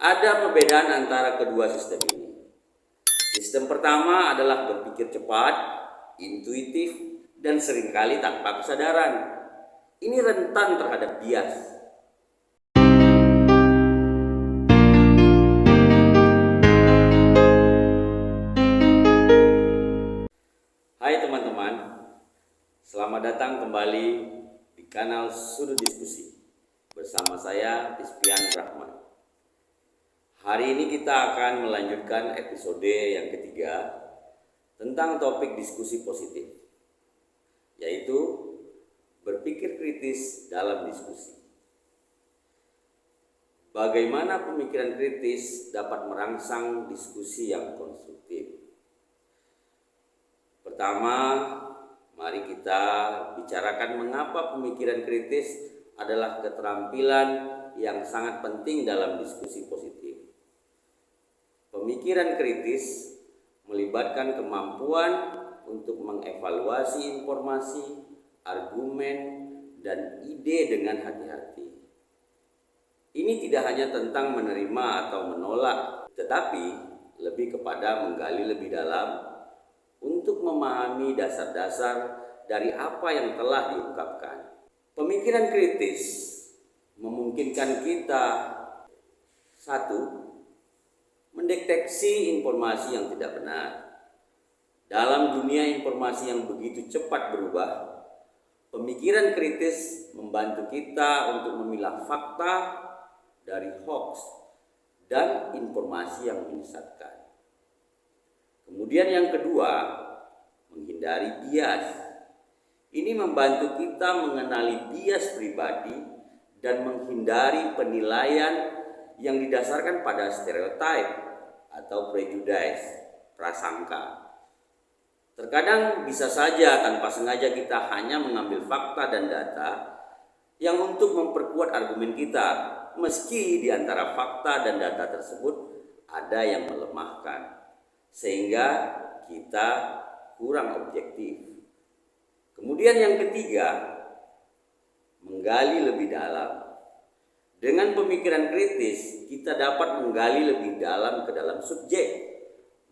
Ada perbedaan antara kedua sistem ini. Sistem pertama adalah berpikir cepat, intuitif, dan seringkali tanpa kesadaran. Ini rentan terhadap bias. Hai teman-teman, selamat datang kembali di kanal Sudut Diskusi bersama saya Pispian Rahman. Hari ini kita akan melanjutkan episode yang ketiga tentang topik diskusi positif, yaitu berpikir kritis dalam diskusi. Bagaimana pemikiran kritis dapat merangsang diskusi yang konstruktif? Pertama, mari kita bicarakan mengapa pemikiran kritis adalah keterampilan yang sangat penting dalam diskusi positif. Pemikiran kritis melibatkan kemampuan untuk mengevaluasi informasi, argumen, dan ide dengan hati-hati. Ini tidak hanya tentang menerima atau menolak, tetapi lebih kepada menggali lebih dalam untuk memahami dasar-dasar dari apa yang telah diungkapkan. Pemikiran kritis memungkinkan kita, satu, mendeteksi informasi yang tidak benar. Dalam dunia informasi yang begitu cepat berubah, pemikiran kritis membantu kita untuk memilah fakta dari hoax dan informasi yang menyesatkan. Kemudian yang kedua, menghindari bias. Ini membantu kita mengenali bias pribadi dan menghindari penilaian yang didasarkan pada stereotip atau prejudice, prasangka. Terkadang bisa saja tanpa sengaja kita hanya mengambil fakta dan data yang untuk memperkuat argumen kita, meski di antara fakta dan data tersebut ada yang melemahkan, sehingga kita kurang objektif. Kemudian yang ketiga, menggali lebih dalam. Dengan pemikiran kritis, kita dapat menggali lebih dalam ke dalam subjek,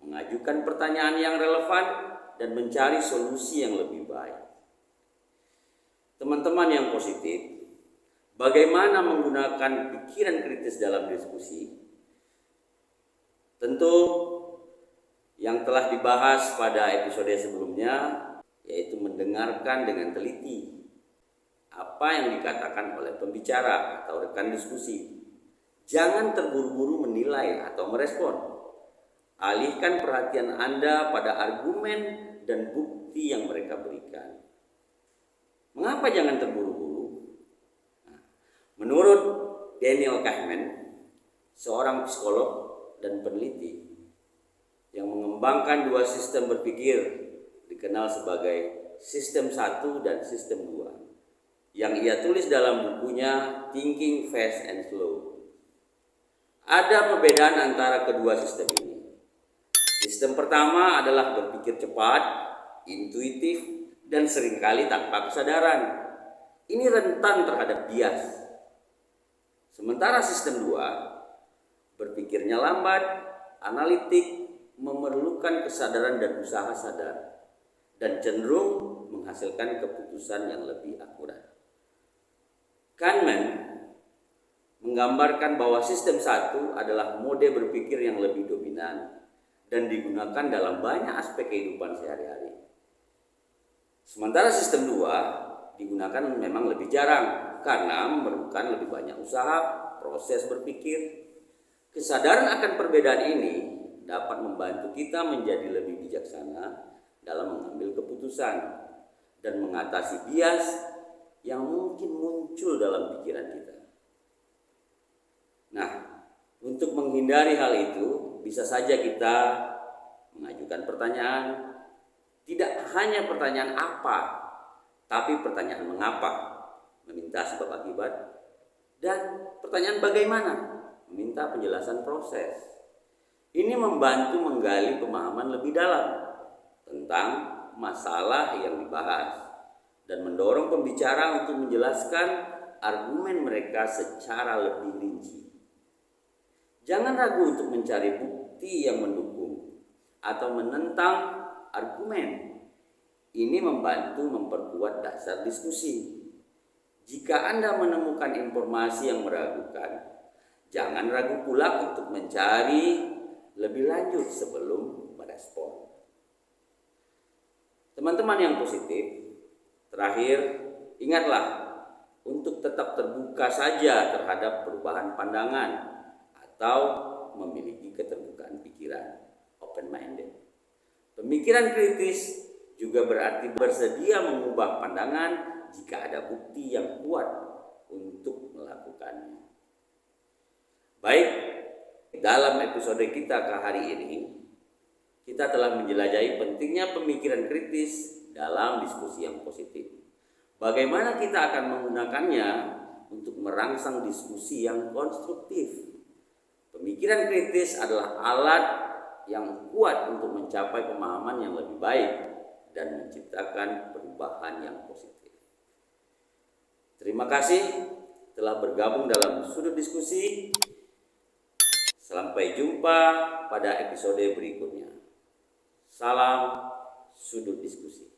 mengajukan pertanyaan yang relevan, dan mencari solusi yang lebih baik. Teman-teman yang positif, bagaimana menggunakan pikiran kritis dalam diskusi? Tentu yang telah dibahas pada episode sebelumnya, yaitu mendengarkan dengan teliti apa yang dikatakan oleh pembicara atau rekan diskusi. Jangan terburu-buru menilai atau merespon. Alihkan perhatian Anda pada argumen dan bukti yang mereka berikan. Mengapa jangan terburu-buru? Menurut Daniel Kahneman, seorang psikolog dan peneliti yang mengembangkan dua sistem berpikir dikenal sebagai sistem 1 dan sistem 2 yang ia tulis dalam bukunya Thinking Fast and Slow. Ada perbedaan antara kedua sistem ini. Sistem pertama adalah berpikir cepat, intuitif, dan seringkali tanpa kesadaran. Ini rentan terhadap bias. Sementara sistem 2, berpikirnya lambat, analitik, memerlukan kesadaran dan usaha sadar, dan cenderung menghasilkan keputusan yang lebih akurat. Kahneman menggambarkan bahwa sistem 1 adalah mode berpikir yang lebih dominan dan digunakan dalam banyak aspek kehidupan sehari-hari. Sementara sistem 2 digunakan memang lebih jarang karena memerlukan lebih banyak usaha, proses berpikir. Kesadaran akan perbedaan ini dapat membantu kita menjadi lebih bijaksana dalam mengambil keputusan dan mengatasi bias yang mungkin muncul dalam pikiran kita. Nah, untuk menghindari hal itu, bisa saja kita mengajukan pertanyaan, tidak hanya pertanyaan apa, tapi pertanyaan mengapa, meminta sebab akibat, dan pertanyaan bagaimana, meminta penjelasan proses. Ini membantu menggali pemahaman lebih dalam tentang masalah yang dibahas dan mendorong pembicara untuk menjelaskan argumen mereka secara lebih rinci. Jangan ragu untuk mencari bukti yang mendukung atau menentang argumen. Ini membantu memperkuat dasar diskusi. Jika Anda menemukan informasi yang meragukan, jangan ragu pula untuk mencari lebih lanjut sebelum merespon. Teman-teman yang positif, terakhir, ingatlah untuk tetap terbuka saja terhadap perubahan pandangan atau memiliki keterbukaan pikiran, open-minded. Pemikiran kritis juga berarti bersedia mengubah pandangan jika ada bukti yang kuat untuk melakukannya. Baik, dalam episode kita ke hari ini, kita telah menjelajahi pentingnya pemikiran kritis dalam diskusi yang positif. Bagaimana kita akan menggunakannya untuk merangsang diskusi yang konstruktif. Pemikiran kritis adalah alat yang kuat untuk mencapai pemahaman yang lebih baik dan menciptakan perubahan yang positif. Terima kasih telah bergabung dalam Sudut Diskusi. Sampai jumpa pada episode berikutnya. Salam Sudut Diskusi.